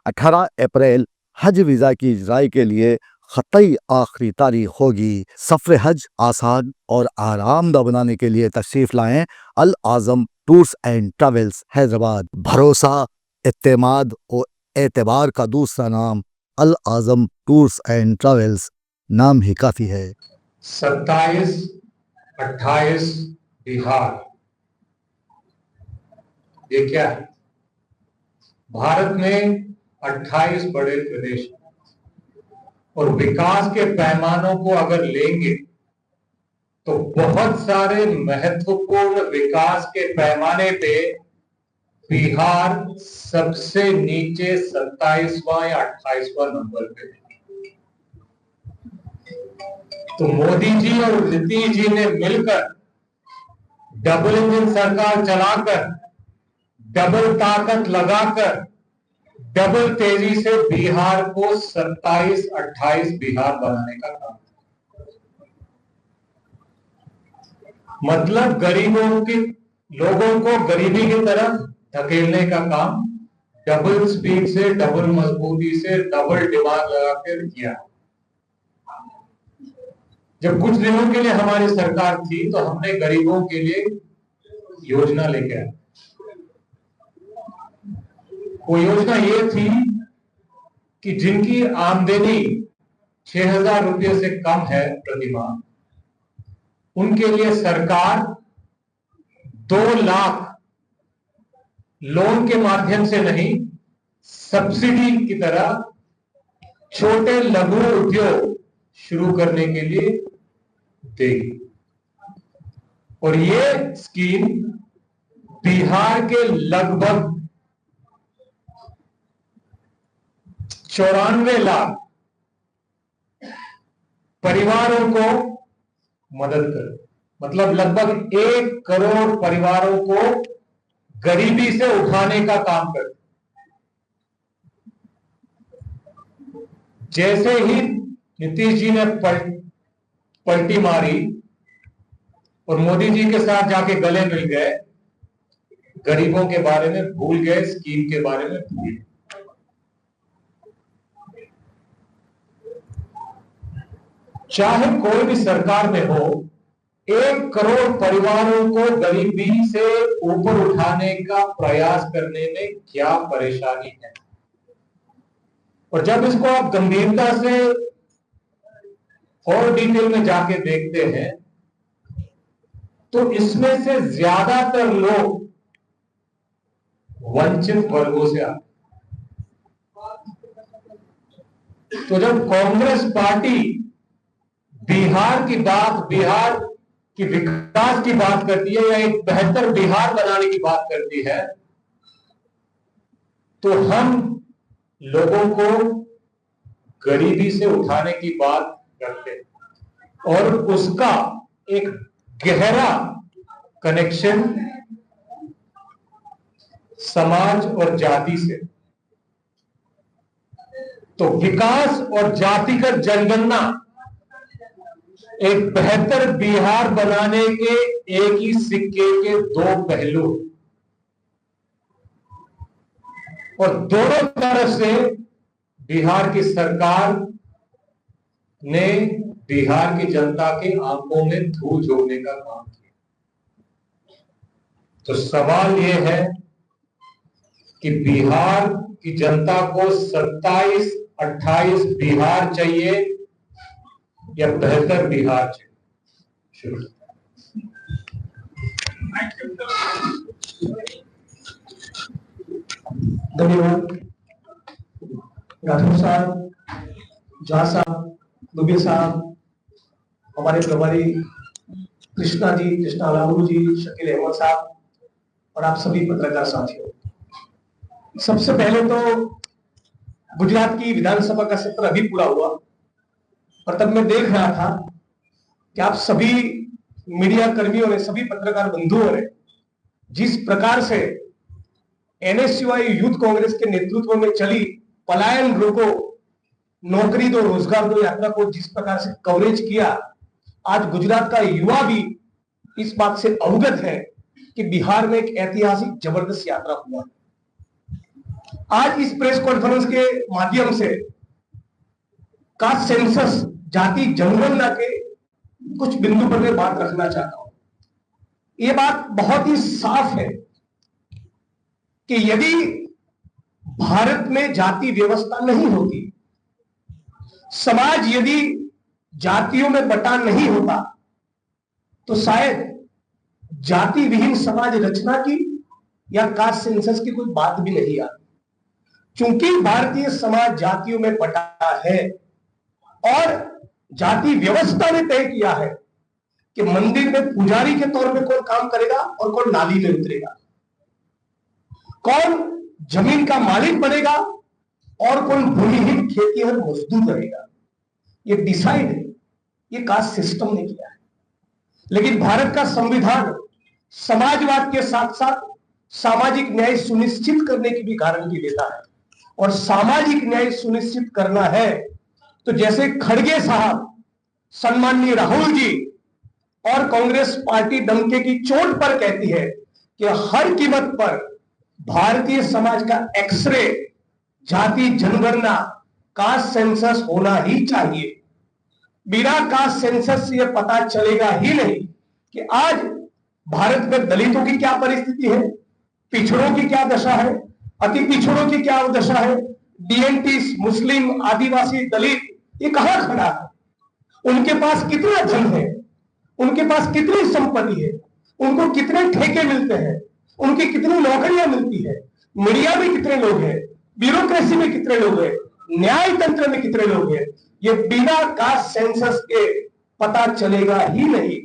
18 अप्रैल हज वीज़ा की इजराई के लिए ख़तई आखिरी तारीख होगी। सफ़र हज आसान और आरामदा बनाने के लिए तशरीफ़ लाएँ अल आज़म टूर्स एंड ट्रैवल्स हैदराबाद। भरोसा, इत्तेमाद और एतबार का दूसरा नाम अल आज़म टूर्स एंड ट्रैवल्स, नाम ही काफ़ी है। 27-28 बिहार, ये क्या है? भारत में 28 बड़े प्रदेश और विकास के पैमानों को अगर लेंगे तो बहुत सारे महत्वपूर्ण विकास के पैमाने पे बिहार सबसे नीचे 27वां या 28वां नंबर पे है। तो मोदी जी और नीतीश जी ने मिलकर डबल इंजन सरकार चलाकर, डबल ताकत लगाकर, डबल तेजी से बिहार को 27-28 बिहार बनाने का काम, मतलब गरीबों के लोगों को गरीबी की तरफ धकेलने का काम डबल स्पीड से, डबल मजबूती से, डबल दिमाग लगाकर किया। जब कुछ दिनों के लिए हमारी सरकार थी तो हमने गरीबों के लिए योजना लेके आए। वो योजना ये थी कि जिनकी आमदनी 6,000 रुपये से कम है प्रति माह, उनके लिए सरकार 2 लाख लोन के माध्यम से नहीं, सब्सिडी की तरह छोटे लघु उद्योग शुरू करने के लिए देगी। और ये स्कीम बिहार के लगभग 94 लाख परिवारों को मदद करे, मतलब लगभग 1 करोड़ परिवारों को गरीबी से उठाने का काम करे। जैसे ही नीतीश जी ने पलटी मारी और मोदी जी के साथ जाके गले मिल गए, गरीबों के बारे में भूल गए, स्कीम के बारे में भूल गए। चाहे कोई भी सरकार में हो, 1 करोड़ परिवारों को गरीबी से ऊपर उठाने का प्रयास करने में क्या परेशानी है? और जब इसको आप गंभीरता से और डिटेल में जाके देखते हैं तो इसमें से ज्यादातर लोग वंचित वर्गों से आते। तो जब कांग्रेस पार्टी बिहार की बात, बिहार की विकास की बात करती है या एक बेहतर बिहार बनाने की बात करती है, तो हम लोगों को गरीबी से उठाने की बात करते हैं और उसका एक गहरा कनेक्शन समाज और जाति से। तो विकास और जातिगत जनगणना एक बेहतर बिहार बनाने के एक ही सिक्के के 2 पहलू, और दोनों तरफ से बिहार की सरकार ने बिहार की जनता के आंखों में धूल झोंकने का काम किया। तो सवाल यह है कि बिहार की जनता को 27-28 बिहार चाहिए या बेहतर बिहार चाहिए? शुरू। धन्यवाद राठौर साहब, झा साहब, दुबे साहब, हमारे प्रभारी कृष्णा जी, कृष्णा लालू जी, शकील अहमद साहब और आप सभी पत्रकार साथियों। सबसे पहले तो गुजरात की विधानसभा का सत्र अभी पूरा हुआ और तब मैं देख रहा था कि आप सभी मीडिया कर्मियों ने, सभी पत्रकार बंधुओं ने जिस प्रकार से एनएसयूआई यूथ कांग्रेस के नेतृत्व में चली पलायन रोको, नौकरी दो, रोजगार दो यात्रा को जिस प्रकार से कवरेज किया, आज गुजरात का युवा भी इस बात से अवगत है कि बिहार में एक ऐतिहासिक जबरदस्त यात्रा हुआ है। आज इस प्रेस कॉन्फ्रेंस के माध्यम से कास्ट सेंसस जाति जनगणना के कुछ बिंदु पर मैं बात रखना चाहता हूं। यह बात बहुत ही साफ है कि यदि भारत में जाति व्यवस्था नहीं होती, समाज यदि जातियों में बटा नहीं होता, तो शायद जाति विहीन समाज रचना की या कास्ट सेंसस की कोई बात भी नहीं आती। चूंकि भारतीय समाज जातियों में बटा है और जाति व्यवस्था ने तय किया है कि मंदिर में पुजारी के तौर पे कौन काम करेगा और कौन नाली में उतरेगा, कौन जमीन का मालिक बनेगा और कौन भूमिहीन खेतीहर मजदूर रहेगा, ये डिसाइड है, ये कास्ट सिस्टम ने किया है। लेकिन भारत का संविधान समाजवाद के साथ साथ सामाजिक न्याय सुनिश्चित करने की भी गारंटी देता है। और सामाजिक न्याय सुनिश्चित करना है तो जैसे खड़गे साहब, सम्माननीय राहुल जी और कांग्रेस पार्टी डंके की चोट पर कहती है कि हर कीमत पर भारतीय समाज का एक्सरे, जाति जनगणना, कास्ट सेंसस होना ही चाहिए। बिना कास्ट सेंसस से यह पता चलेगा ही नहीं कि आज भारत में दलितों की क्या परिस्थिति है, पिछड़ों की क्या दशा है, अति पिछड़ों की क्या दशा है, डीएनटी, मुस्लिम, आदिवासी, दलित, ये कहां खड़ा है, उनके पास कितना धन है, उनके पास कितनी संपत्ति है, उनको कितने ठेके मिलते हैं, उनकी कितनी नौकरियां मिलती है, मीडिया में कितने लोग हैं, ब्यूरोक्रेसी में कितने लोग हैं, न्याय तंत्र में कितने लोग हैं, ये बिना कास्ट सेंसस के पता चलेगा ही नहीं।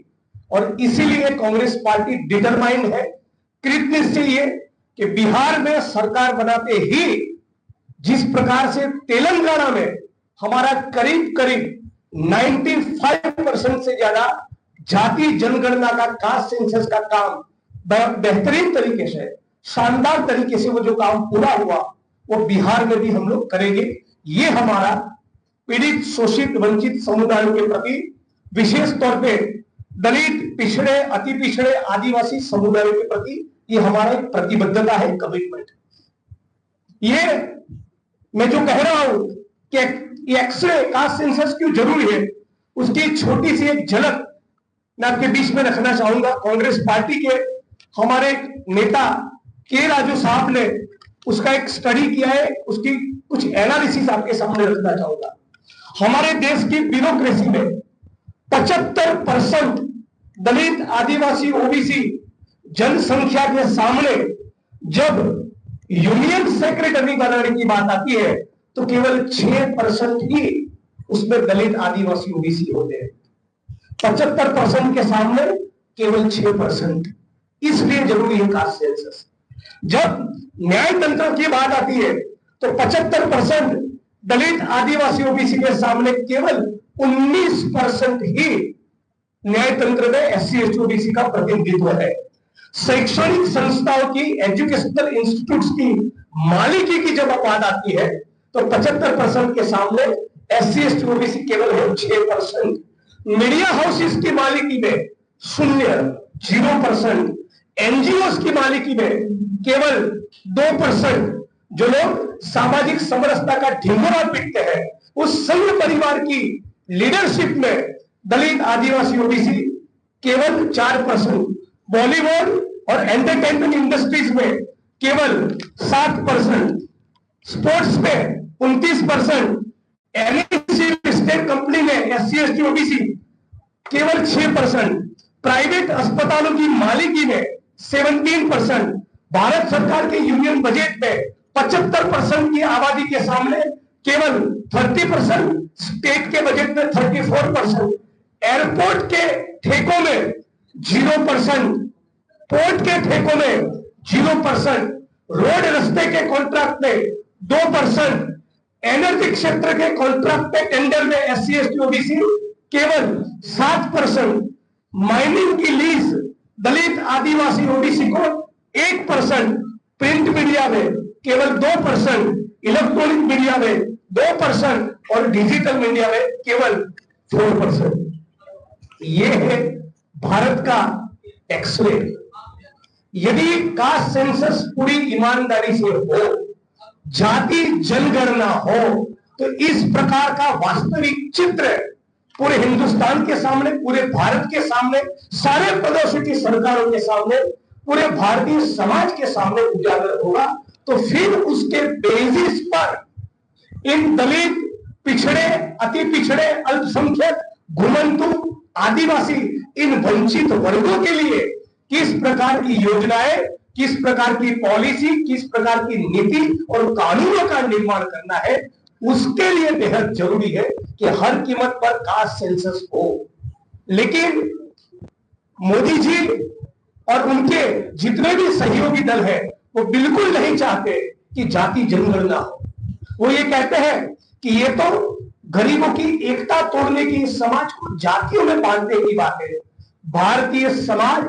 और इसीलिए कांग्रेस पार्टी डिटरमाइंड है, कृत निश्चयी है कि बिहार में सरकार बनाते ही जिस प्रकार से तेलंगाना में हमारा करीब करीब 95% से ज्यादा जाति जनगणना का, कास्ट सेंसस का काम बेहतरीन तरीके से, शानदार तरीके से वो जो काम पूरा हुआ वो बिहार में भी हम लोग करेंगे। ये हमारा पीड़ित, शोषित, वंचित समुदायों के प्रति, विशेष तौर पे दलित, पिछड़े, अति पिछड़े, आदिवासी समुदायों के प्रति ये हमारा एक प्रतिबद्धता है, कमिटमेंट। ये मैं जो कह रहा हूं कि एक्सरे, कास्ट सेंसस क्यों जरूरी है, उसकी छोटी सी एक झलक मैं आपके बीच में रखना चाहूंगा। कांग्रेस पार्टी के हमारे नेता के राजू साहब ने उसका एक स्टडी किया है, उसकी कुछ एनालिसिस आपके सामने रखना चाहूंगा। हमारे देश की ब्यूरोक्रेसी में 75% दलित, आदिवासी, ओबीसी जनसंख्या के सामने जब यूनियन सेक्रेटरी बनाने की बात आती है तो केवल 6% ही उसमें दलित, आदिवासी, ओबीसी होते हैं। 75% के सामने केवल 6%। इसलिए जरूरी है कास्ट सेंसस। जब न्याय तंत्र की बात आती है तो 75% दलित, आदिवासी, ओबीसी के सामने केवल 19% ही न्याय तंत्र में एससी, एसटी, ओबीसी का प्रतिनिधित्व है। शैक्षणिक संस्थाओं की, एजुकेशनल इंस्टीट्यूट्स की मालिकी की जब बात आती है तो 75% के सामने एससी, एसटी, ओबीसी केवल है 6%। मीडिया हाउसेस की मालिकी में 0%। एनजीओ की मालिकी में केवल 2%। जो लोग सामाजिक समरसता का ढिंढोरा पीटते हैं, उस संघ परिवार की लीडरशिप में दलित, आदिवासी, ओबीसी केवल 4%। बॉलीवुड और एंटरटेनमेंट इंडस्ट्रीज में केवल 7%। स्पोर्ट्स में 29%। एनएससी स्टेट कंपनी में एससी, एसटी, ओबीसी केवल 6%। प्राइवेट अस्पतालों की मालिकी में 17%। भारत सरकार के यूनियन बजट में 75% की आबादी के सामने केवल 30%। स्टेट के बजट में 34%। एयरपोर्ट के ठेकों में 0%। पोर्ट के ठेकों में 0%। रोड रास्ते के कॉन्ट्रैक्ट में 2%। एनर्जी क्षेत्र के कॉन्ट्रैक्ट पे टेंडर में एससी, एसटी, ओबीसी केवल 7%। माइनिंग की लीज दलित, आदिवासी, ओबीसी को 1%। प्रिंट मीडिया में केवल 2%। इलेक्ट्रॉनिक मीडिया में 2% और डिजिटल मीडिया में केवल 4%। ये है भारत का एक्सरे। यदि कास्ट सेंसस पूरी ईमानदारी से हो, जाति जनगणना हो तो इस प्रकार का वास्तविक चित्र पूरे हिंदुस्तान के सामने, पूरे भारत के सामने, सारे प्रदेशों की सरकारों के सामने, पूरे भारतीय समाज के सामने उजागर होगा, तो फिर उसके बेसिस पर इन दलित, पिछड़े, अति पिछड़े, अल्पसंख्यक, घुमंतु, आदिवासी, इन वंचित वर्गों के लिए किस प्रकार की योजनाएं, किस प्रकार की पॉलिसी, किस प्रकार की नीति और कानूनों का निर्माण करना है, उसके लिए बेहद जरूरी है कि हर कीमत पर कास्ट सेंसस हो। लेकिन मोदी जी और उनके जितने भी सहयोगी दल है वो बिल्कुल नहीं चाहते कि जाति जनगणना हो। वो ये कहते हैं कि ये तो गरीबों की एकता तोड़ने की, समाज को जातियों में बांटने की बात है। भारतीय समाज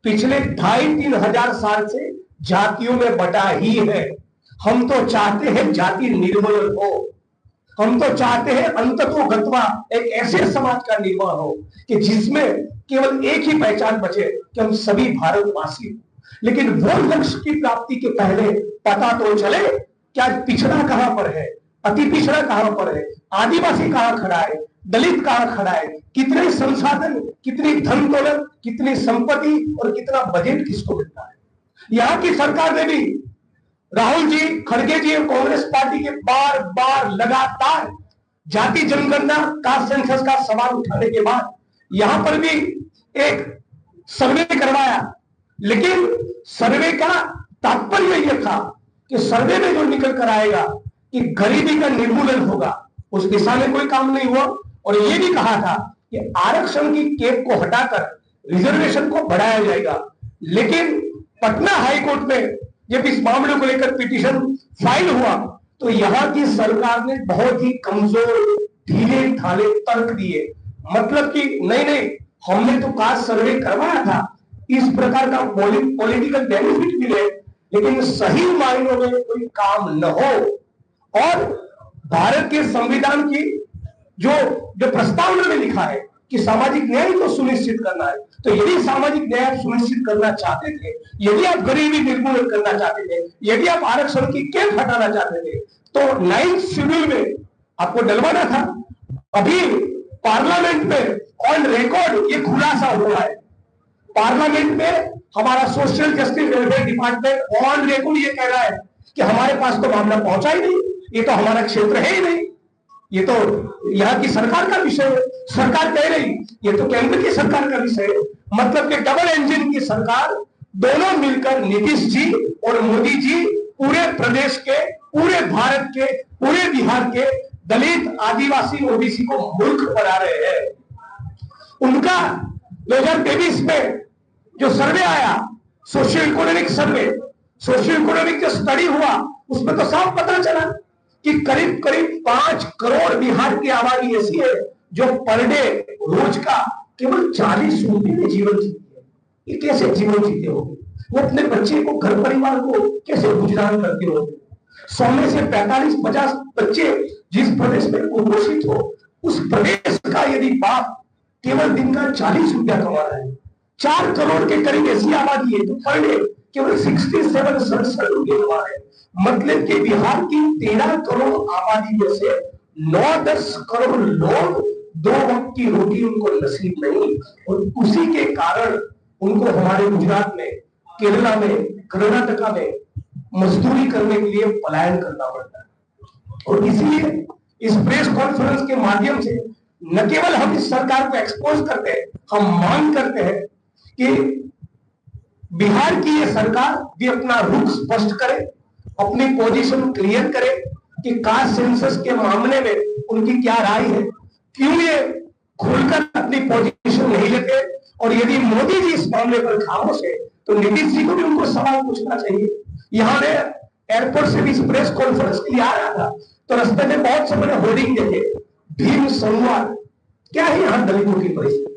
पिछले 2,500-3 हजार साल से जातियों में बटा ही है। हम तो चाहते हैं जाति निर्मूलन हो, हम तो चाहते हैं अंततोगत्वा एक ऐसे समाज का निर्माण हो कि जिसमें केवल एक ही पहचान बचे कि हम सभी भारतवासी। लेकिन वो लक्ष्य की प्राप्ति के पहले पता तो चले क्या पिछड़ा कहां पर है, अति पिछड़ा कहां पर है, आदिवासी कहां खड़ा है, दलित कहां खड़ा है, कितने संसाधन, कितनी धन दौलत, कितनी संपत्ति और कितना बजट किसको मिलता है। यहां की सरकार ने भी, राहुल जी, खड़गे जी और कांग्रेस पार्टी के बार बार लगातार जाति जनगणना, कास्ट सेंसस का सवाल उठाने के बाद यहां पर भी एक सर्वे करवाया। लेकिन सर्वे का तात्पर्य यह था कि सर्वे में जो निकल कर आएगा कि गरीबी का निर्मूलन होगा, उस दिशा में कोई काम नहीं हुआ। और यह भी कहा था कि आरक्षण की कैप को हटाकर रिजर्वेशन को बढ़ाया जाएगा। लेकिन पटना हाईकोर्ट में जब इस मामले को लेकर पिटीशन फाइल हुआ तो यहां की सरकार ने बहुत ही कमजोर, ढीले ढाले तर्क दिए। मतलब कि नहीं, हमने तो कास्ट सर्वे करवाया था, इस प्रकार का पॉलिटिकल बेनिफिट मिले, लेकिन सही मायनों में कोई काम न हो। और भारत के संविधान की जो प्रस्तावना में लिखा है कि सामाजिक न्याय को सुनिश्चित करना है, तो यदि सामाजिक न्याय सुनिश्चित करना चाहते थे, यदि आप गरीबी निर्मूलन करना चाहते थे, यदि आप आरक्षण की कैप हटाना चाहते थे, तो 9th शेड्यूल में आपको डलवाना था। अभी पार्लियामेंट में ऑन रिकॉर्ड ये खुलासा हुआ है, पार्लियामेंट में हमारा social justice welfare department on record ये कह रहा है कि हमारे पास तो मामला पहुंचा ही नहीं, ये तो हमारा क्षेत्र है ही नहीं, ये तो यहाँ की सरकार का विषय है। सरकार कह रही ये तो केंद्र की सरकार का विषय है। मतलब कि डबल इंजन की सरकार, दोनों मिलकर नीतीश जी और मोदी जी पूरे प्रदेश के, पूरे भारत के, पूरे बिहार के दलित, आदिवासी, ओबीसी को मूर्ख बना रहे हैं। उनका 2023 में जो सर्वे आया, socio economic survey, socio economic जो स्टडी हुआ, उसमें तो साफ पता चला कि करीब करीब 5 करोड़ बिहार की आबादी ऐसी है जो पर डे रोज का केवल 40 रुपये में जीवन जीती है। ये कैसे जीवन जीते हो? वो अपने बच्चे को, घर परिवार को कैसे गुजरान करते हो? 100 में से 45-50 बच्चे जिस प्रदेश में कुपोषित हो, उस प्रदेश का यदि बाप केवल दिन का 40 रुपया कमा रहा है, 4 करोड़ के करीब ऐसी आबादी है तो पर डे केवल 67 रुपये कमा रहे हैं। मतलब कि बिहार की 13 करोड़ आबादी में से 9-10 करोड़ लोग 2 वक्त की रोटी उनको नसीब नहीं, और उसी के कारण उनको हमारे गुजरात में, केरला में, कर्नाटका में मजदूरी करने के लिए पलायन करना पड़ता है। और इसलिए इस प्रेस कॉन्फ्रेंस के माध्यम से न केवल हम इस सरकार को एक्सपोज करते हैं, हम मांग करते हैं कि बिहार की ये सरकार भी अपना रुख स्पष्ट करे, अपनी पोजीशन क्लियर करे कि कास्ट सेंसस के मामले में उनकी क्या राय है, क्यों ये खुलकर अपनी पोजीशन नहीं लेते। और यदि मोदी जी इस मामले पर खामोश है तो नीतीश जी को भी उनको सवाल पूछना चाहिए। यहाँ मैं एयरपोर्ट से भी इस प्रेस कॉन्फ्रेंस के लिए आ रहा था तो रास्ते में बहुत से मैंने होर्डिंग देखे, भीम संवाद। क्या है यहाँ दलितों की परिस्थिति,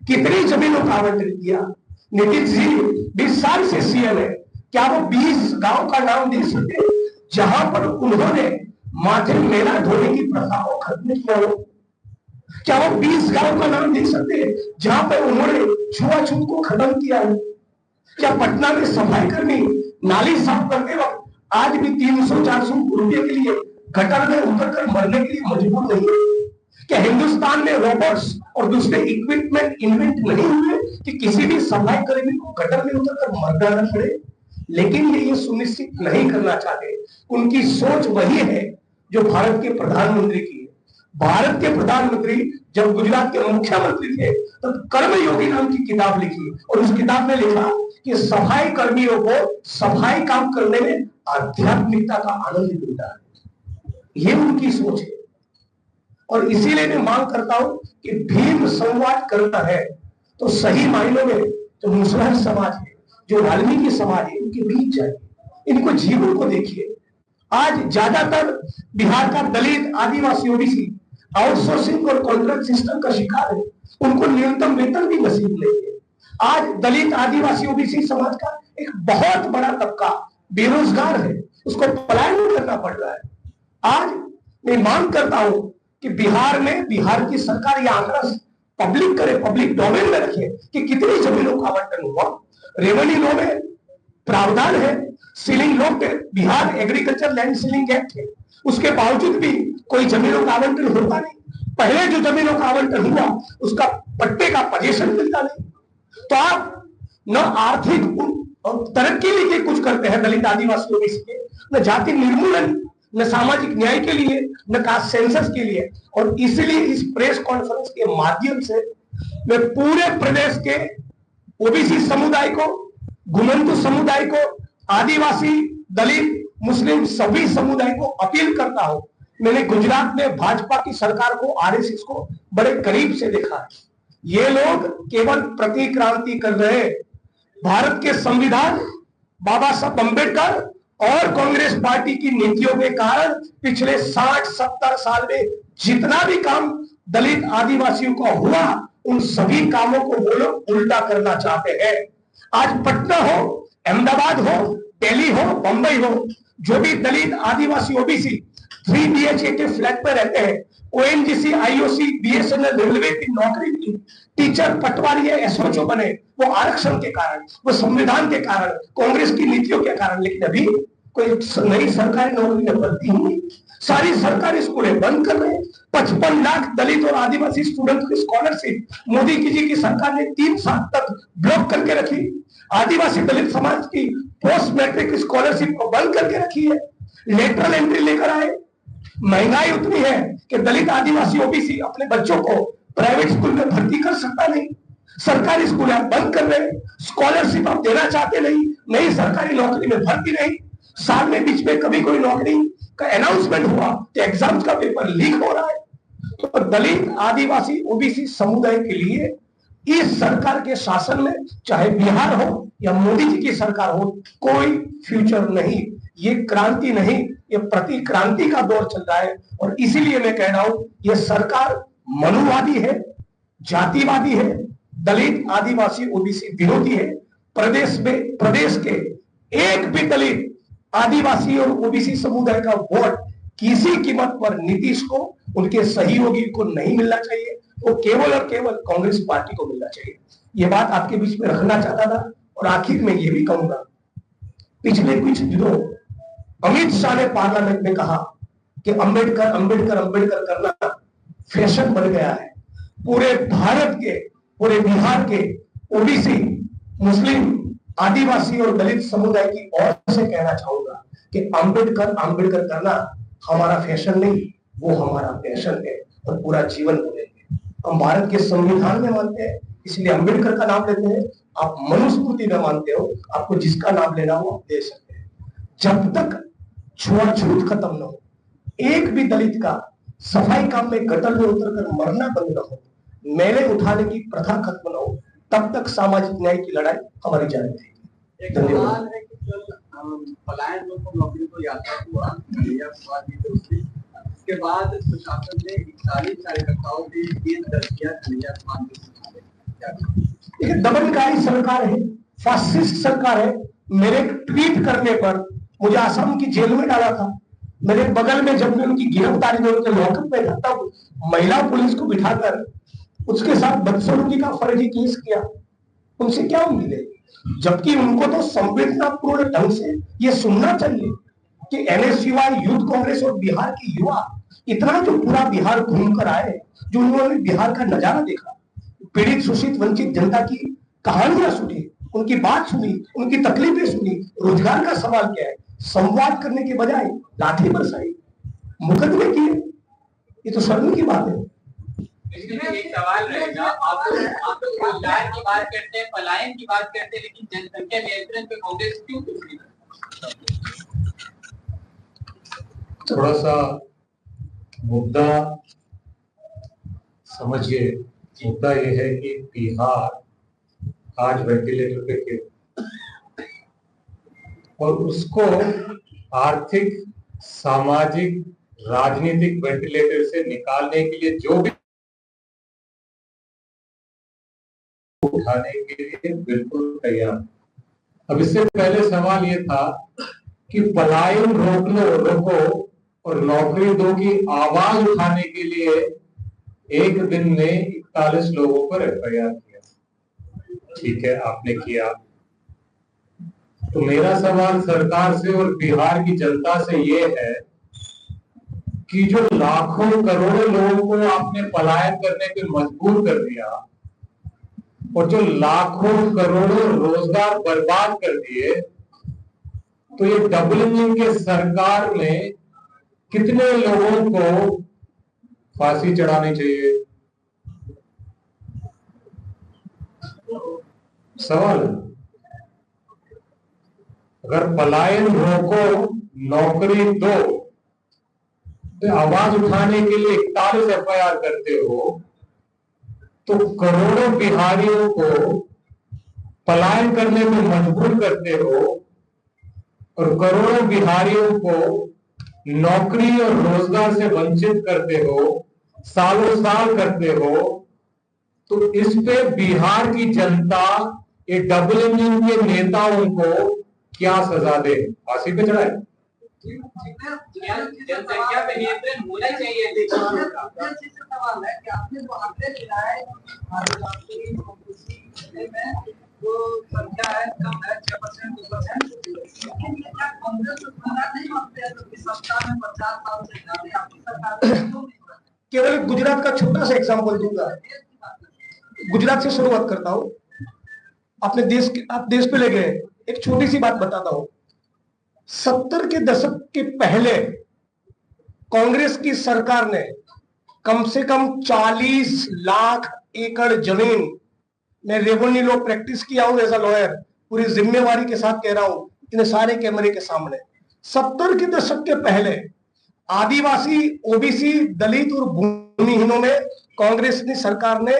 कितनी जमीनों का आवंटन किया? नीतीश जी 20 साल से सीएम है, क्या वो 20 गांव का नाम दे सकते जहां पर उन्होंने माथे मेला धोने की प्रथा को खत्म किया हो? क्या वो 20 गांव का नाम दे सकते हैं जहां पर उन्होंने छुआछूत को खत्म किया हो? क्या पटना में सफाई कर्मी नाली साफ करते वक्त आज भी 300-400 रुपए के लिए गटर में उतरकर मरने के लिए मजबूर नहीं है? क्या हिंदुस्तान में रोबोट्स और दूसरे इक्विपमेंट इन्वेंट नहीं हुए कि किसी भी सफाई कर्मी को गटर में उतरकर मरना न पड़े? लेकिन ये सुनिश्चित नहीं करना चाहते। उनकी सोच वही है जो भारत के प्रधानमंत्री की है। भारत के प्रधानमंत्री जब गुजरात के मुख्यमंत्री थे तब कर्मयोगी नाम की किताब लिखी और उस किताब में लिखा कि सफाई कर्मियों को सफाई काम करने में आध्यात्मिकता का आनंद मिलता है। ये उनकी सोच है और इसीलिए मैं मांग करता हूं कि भीम संवाद करना है तो सही मायनों में जो मुसलमान समाज है, जो वाल्मीकि समाज है, उनके बीच जाइए, इनको जीवन को देखिए। आज ज्यादातर बिहार का दलित, आदिवासी, ओबीसी आउटसोर्सिंग और कॉन्ट्रैक्ट सिस्टम का शिकार है। उनको न्यूनतम वेतन भी नसीब नहीं है। आज दलित, आदिवासी, ओबीसी समाज का एक बहुत बड़ा तबका बेरोजगार है, उसको पलायन करना पड़ रहा है। आज मैं मांग करता हूं कि बिहार में बिहार की सरकार यह आंकड़ा पब्लिक करे, पब्लिक डोमेन में रखे कि कितनी जमीनों का आवंटन हुआ। रेवेन्यू लॉ में प्रावधान है, सीलिंग लॉ पे Bihar agriculture land ceiling act है, उसके बावजूद भी कोई जमीनों का आवंटन होता नहीं। पहले जो जमीनों का आवंटन हुआ उसका पट्टे का पोजीशन मिलता नहीं। तो आप न आर्थिक तरक्की के लिए कुछ करते हैं दलित, आदिवासी, ओबीसी के, न जाति निर्मूलन, न सामाजिक न्याय के लिए, न कास्ट सेंसस के लिए। और इसलिए इस प्रेस कॉन्फ्रेंस के माध्यम से मैं पूरे प्रदेश के ओबीसी समुदाय को, घुमंतु समुदाय को, आदिवासी, दलित, मुस्लिम सभी समुदाय को अपील करता हूं। मैंने गुजरात में भाजपा की सरकार को, आरएसएस को बड़े करीब से देखा है। ये लोग केवल प्रतिक्रांति कर रहे हैं। भारत के संविधान, बाबा साहब अम्बेडकर और कांग्रेस पार्टी की नीतियों के कारण पिछले 60-70 साल में जितना भी काम दलित, आदिवासियों का हुआ, उन सभी कामों को वो लोग उल्टा करना चाहते हैं। आज पटना हो, अहमदाबाद हो, दिल्ली हो, बंबई हो, जो भी दलित, आदिवासी, ओबीसी 3 BHK के फ्लैट पर रहते हैं, ओएनजीसी, आईओसी, बीएसएनएल, रेलवे की नौकरी की, टीचर, पटवारी, एसओचओ बने, वो आरक्षण के कारण, वो संविधान के कारण, कांग्रेस की नीतियों के कारण। लेकिन अभी कोई नई सरकारी नौकरी में भर्ती नहीं, सारी सरकारी स्कूलें बंद कर रहे हैं। 55 लाख दलित और आदिवासी स्टूडेंट की स्कॉलरशिप मोदी जी की सरकार ने 3 साल तक ब्लॉक करके रखी। आदिवासी दलित समाज की पोस्ट मैट्रिक स्कॉलरशिप को बंद करके रखी है। लेटरल एंट्री लेकर आए। महंगाई उतनी है कि दलित, आदिवासी, ओबीसी अपने बच्चों को प्राइवेट स्कूल में भर्ती कर सकता नहीं। सरकारी स्कूल आप बंद कर रहे हैं, स्कॉलरशिप आप देना चाहते नहीं, नई सरकारी नौकरी में भर्ती नहीं। साल में बीच में कभी कोई नौकरी का अनाउंसमेंट हुआ तो एग्जाम्स का पेपर लीक हो रहा है। तो दलित, आदिवासी, ओबीसी समुदाय के लिए इस सरकार के शासन में, चाहे बिहार हो या मोदी जी की सरकार हो, कोई फ्यूचर नहीं। ये क्रांति नहीं, ये प्रतिक्रांति का दौर चल रहा है। और इसीलिए मैं कह रहा हूं, ये सरकार मनुवादी है, जातिवादी है, दलित, आदिवासी, ओबीसी विरोधी है। प्रदेश के एक भी दलित, आदिवासी और ओबीसी समुदाय का वोट किसी कीमत पर नीतीश को, उनके सहयोगी को नहीं मिलना चाहिए। वो केवल और केवल कांग्रेस पार्टी को मिलना चाहिए। ये बात आपके बीच में रखना चाहता था। और आखिर में ये भी कहूंगा, पिछले कुछ दिनों अमित शाह ने पार्लियामेंट में कहा कि अंबेडकर अंबेडकर अंबेडकर करना फैशन बन गया है। पूरे भारत के, पूरे बिहार के ओबीसी, मुस्लिम, आदिवासी और दलित समुदाय की ओर से कहना चाहूंगा कि अंबेडकर अंबेडकर करना हमारा फैशन नहीं, वो हमारा पैशन है और पूरा जीवन बोलेंगे। हम भारत के संविधान में मानते हैं, इसलिए अंबेडकर का नाम लेते हैं। आप मनुस्मृति में मानते हो, आपको जिसका नाम लेना हो आप दे सकते हैं। जब तक छुआछूत खत्म न हो, एक भी दलित का सफाई काम में गटर में उतरकर मरना बंद न हो, मेले उठाने की प्रथा खत्म न हो, तब तक सामाजिक न्याय की लड़ाई हमारी जारी रहेगी। धन्यवाद। पलायन को नौकरी को यात्रा हुआ, उसके बाद प्रशासन ने 41 कार्यकर्ताओं के केस दर्ज किया। देखिए, दमनकारी सरकार है, फासिस्ट सरकार है। मेरे ट्वीट करने पर मुझे आसाम की जेल में डाला था। मेरे बगल में जब मैं उनकी गिरफ्तारी में उनके लॉकअप में था, तब महिला पुलिस को बिठाकर उसके साथ बदसलूकी का फर्जी केस किया। उनसे क्या उम्मीद है? जबकि उनको तो संवेदनापूर्ण ढंग से ये सुनना चाहिए कि एनएसयूआई यूथ कांग्रेस और बिहार के युवा इतना जो पूरा बिहार घूमकर आए, जो उन्होंने बिहार का नजारा देखा, पीड़ित शोषित वंचित जनता की कहानियां सुनी, उनकी बात सुनी, उनकी तकलीफें सुनी, रोजगार का सवाल क्या है, संवाद करने के बजाय लाठी बरसाई, मुकदमे किए, ये तो शर्म की बात है। इसमें एक सवाल रहेगा, आप लोग रोजगार की बात करते हैं, पलायन की बात करते हैं, लेकिन जनसंख्या नियंत्रण पे कांग्रेस क्यों कुछ नहीं करती? थोड़ा सा मुद्दा समझिए। मुद्दा ये है कि बिहार आज वेंटिलेटर पे क्यों, और उसको आर्थिक, सामाजिक, राजनीतिक वेंटिलेटर से निकालने के लिए जो भी उठाने के लिए बिल्कुल तैयार। अब इससे पहले सवाल ये था कि पलायन रोको और नौकरी दो की आवाज उठाने के लिए एक दिन में 41 लोगों पर एफआईआर किया। ठीक है, आपने किया, तो मेरा सवाल सरकार से और बिहार की जनता से ये है कि जो लाखों करोड़ों लोगों को आपने पलायन करने पे मजबूर कर दिया और जो लाखों करोड़ों रोजगार बर्बाद कर दिए, तो ये डबल इंजन के सरकार में कितने लोगों को फांसी चढ़ानी चाहिए? सवाल है। अगर पलायन रोको, नौकरी दो, तो आवाज उठाने के लिए 41 एफआईआर करते हो, तो करोड़ों बिहारियों को पलायन करने में मजबूर करते हो और करोड़ों बिहारियों को नौकरी और रोजगार से वंचित करते हो, सालों साल करते हो, तो इस पे बिहार की जनता ये डबल इंजन के नेताओं को क्या सजा दे? फांसी पे चढ़ाए? जनसंख्या पे नियंत्रण होना चाहिए। सवाल है कि आपने जो आंकड़े दिलाए जो संख्या है कम है 6%, 2%, लेकिन ये क्या कांग्रेस सरकार नहीं मानते हैं कि सत्ता में 50 साल से ज्यादा आपकी सरकार क्यों नहीं मानती? केवल गुजरात का छोटा सा एग्जाम्पल दूंगा, गुजरात से शुरुआत करता हूं। अपने देश के, आप देश पे ले गए, एक छोटी सी बात बताता हूं। 70 के दशक के पहले कांग्रेस की सरकार ने कम से कम 40 लाख एकड़ जमीन, मैं रेवेन्यू लॉ प्रैक्टिस किया हूं एज अ लॉयर, पूरी जिम्मेवारी के साथ कह रहा हूं इतने सारे कैमरे के सामने, 70 के दशक के पहले आदिवासी, ओबीसी, दलित और भूमिहीनों में कांग्रेस की सरकार ने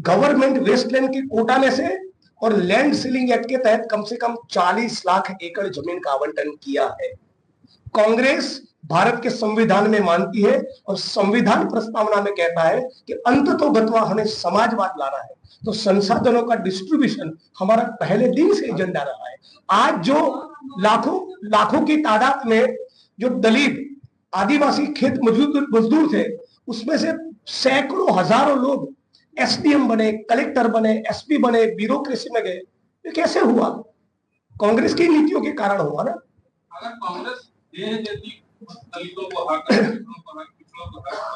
गवर्नमेंट वेस्टलैंड की कोटा में से और लैंड सीलिंग एक्ट के तहत कम से कम 40 लाख एकड़ जमीन का आवंटन किया है। कांग्रेस भारत के संविधान में मानती है और संविधान प्रस्तावना में कहता है कि अंततोगत्वा हमें समाजवाद लाना है, तो संसाधनों का डिस्ट्रीब्यूशन हमारा पहले दिन से एजेंडा रहा है। आज जो लाखों की तादाद में जो दलित, आदिवासी खेत मजदूर थे, उसमें से सैकड़ों हजारों लोग एसडीएम बने, कलेक्टर बने, एसपी बने, ब्यूरोक्रेसी में गए। ये कैसे हुआ? कांग्रेस की नीतियों के कारण हुआ ना। अगर कांग्रेस देह देती दलितों को हक, पिछड़ों को हक,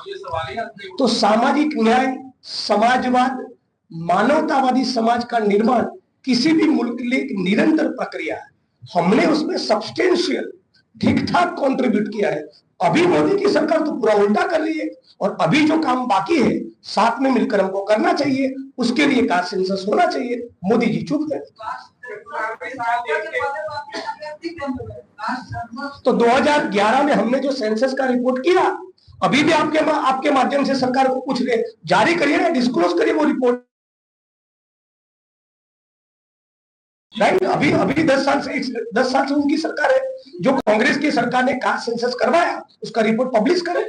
ये सवाल ही तो सामाजिक न्याय, समाजवाद, मानवतावादी समाज का निर्माण किसी भी मुल्क के लिए एक निरंतर प्रक्रिया है। हमने उसमें सब्सटेंशियल ठीक ठाक कंट्रीब्यूट किया है। अभी मोदी की सरकार तो पूरा उल्टा कर रही है और अभी जो काम बाकी है साथ में मिलकर हमको करना चाहिए, उसके लिए कास्ट सेंसस होना चाहिए। मोदी जी चुप है। तो 2011 में हमने जो सेंसस का रिपोर्ट किया, अभी भी आपके माध्यम से सरकार को पूछ रहे, जारी करिए ना, डिस्क्लोज करिए वो रिपोर्ट। राइट, अभी 10 साल से उनकी सरकार है। जो कांग्रेस की सरकार ने कास्ट सेंसस करवाया उसका रिपोर्ट पब्लिश करे।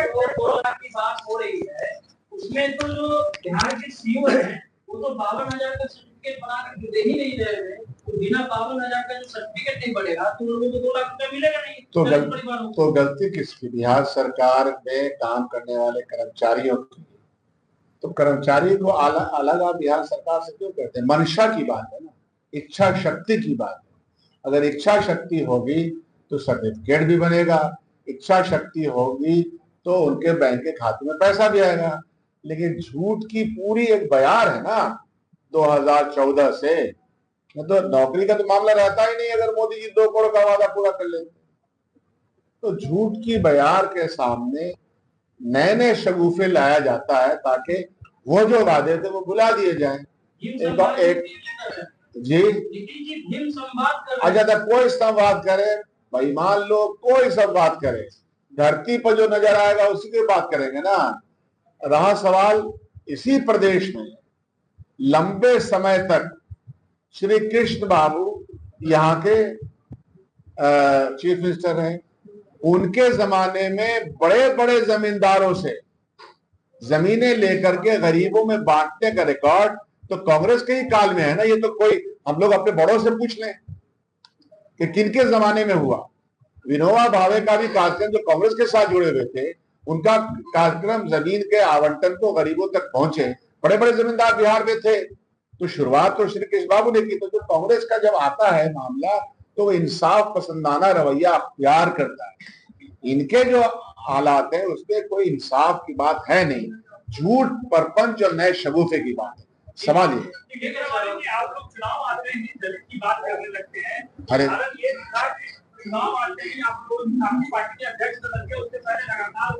कोरोना की बात हो रही है, उसमें तो जो बिहार के सीओ है वो तो 52,000 का सर्टिफिकेट बना कर दे ही नहीं रहे हैं। तो बिना 52,000 का जो सर्टिफिकेट नहीं बढ़ेगा तो लोगों को 2 लाख रुपया मिलेगा नहीं। तो गलती किसकी? बिहार सरकार में काम करने वाले कर्मचारियों की। तो कर्मचारी को अलग आप बिहार सरकार से क्यों कहते हैं? मंशा की बात है ना, इच्छा शक्ति की बात है। अगर इच्छा शक्ति होगी तो सर्टिफिकेट भी बनेगा, इच्छा शक्ति होगी तो उनके बैंक के खाते में पैसा भी आएगा। लेकिन झूठ की पूरी एक बयार है ना 2014 से, तो नौकरी का तो मामला रहता ही नहीं अगर मोदी जी 2 करोड़ का वादा पूरा कर लेते। तो झूठ की बयार के सामने नए नए शगुफे लाया जाता है ताकि वो जो वादे थे वो भुला दिए जाएं। एक जी अच्छा, तो कोई संवाद करे भाई, मान लो कोई संवाद करे, धरती पर जो नजर आएगा उसी की बात करेंगे ना। रहा सवाल इसी प्रदेश में लंबे समय तक श्री कृष्ण बाबू यहाँ के चीफ मिनिस्टर रहे, उनके जमाने में बड़े बड़े जमींदारों से जमीनें लेकर के गरीबों में बांटने का रिकॉर्ड तो कांग्रेस के ही काल में है ना। ये तो कोई हम लोग अपने बड़ों से पूछ लें कि किनके जमाने में हुआ। विनोबा भावे का भी कार्यक्रम जो कांग्रेस के साथ जुड़े हुए थे, उनका कार्यक्रम जमीन के आवंटन को गरीबों तक पहुंचे, बड़े बड़े जमींदार बिहार में थे। तो शुरुआत तो श्री कृष्ण बाबू ने की। तो जो कांग्रेस का जब आता है मामला तो वो इंसाफ पसंदाना रवैया अख्तियार करता है। इनके जो हालात है उसमें कोई इंसाफ की बात है नहीं, झूठ परपंच और नए शगुफे की बात है। संभालिए। आप लोग चुनाव आते ही दलित की बात करने लगते हैं। अरे ये चुनाव आते ही आप लोग आपकी पार्टी के अध्यक्ष बदल के उससे पहले लगातार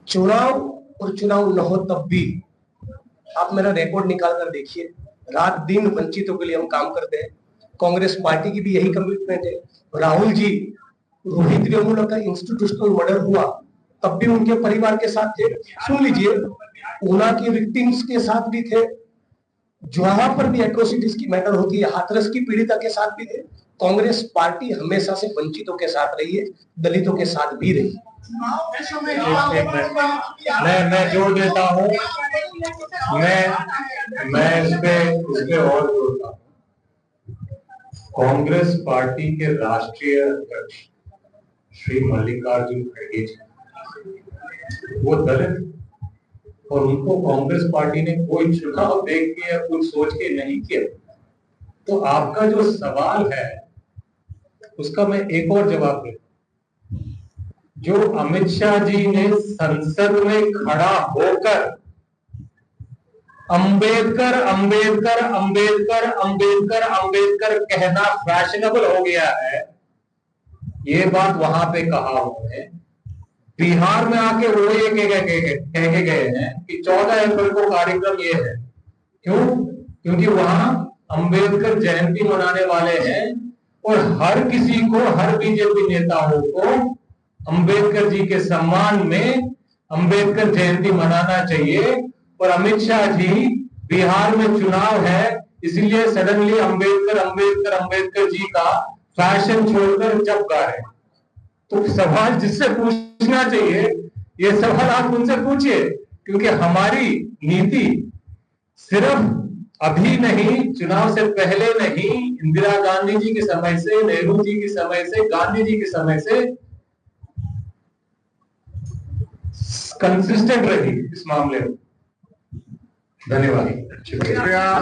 चुनाव और चुनाव न हो तब भी आप मेरा रिकॉर्ड निकाल कर देखिए, रात दिन वंचितों के लिए हम काम करते हैं। कांग्रेस पार्टी की भी यही कमिटमेंट है। राहुल जी, रोहित वेमुला का इंस्टीट्यूशनल मर्डर हुआ तब भी उनके परिवार के साथ थे। सुन लीजिए, ऊना की विक्टिम्स के साथ भी थे, जहां पर भी एट्रोसिटीज की मैटर होती है हाथरस की पीड़िता के साथ भी थे। कांग्रेस पार्टी हमेशा से वंचितों के साथ रही है, दलितों के साथ भी रही। मैं जोड़ देता हूँ, मैं इस पे और जोड़ता हूँ। कांग्रेस पार्टी के राष्ट्रीय अध्यक्ष श्री मल्लिकार्जुन खड़गे जी वो दलित, और उनको कांग्रेस पार्टी ने कोई चुनाव देख के या कुछ सोच के नहीं किया। तो आपका जो सवाल है उसका मैं एक और जवाब दे, जो अमित शाह जी ने संसद में खड़ा होकर अंबेडकर अंबेडकर अंबेडकर अंबेडकर अंबेडकर कहना फैशनेबल हो गया है, ये बात वहां पे कहा उन्होंने। बिहार में आके वो ये कह के गए हैं कि 14 अप्रैल को कार्यक्रम ये है। क्यों? क्योंकि वहां अंबेडकर जयंती मनाने वाले हैं और हर किसी को, हर बीजेपी नेताओं को अंबेडकर जी के सम्मान में अंबेडकर जयंती मनाना चाहिए। और अमित शाह जी बिहार में चुनाव है इसलिए सडनली अंबेडकर अंबेडकर अंबेडकर जी का फैशन छोड़कर जब गा रहे हैं। तो सवाल जिससे पूछना चाहिए, ये सवाल आप उनसे पूछिए, क्योंकि हमारी नीति सिर्फ अभी नहीं, चुनाव से पहले नहीं, इंदिरा गांधी जी के समय से, नेहरू जी के समय से, गांधी जी के समय से कंसिस्टेंट रही इस मामले में। धन्यवाद। शुक्रिया।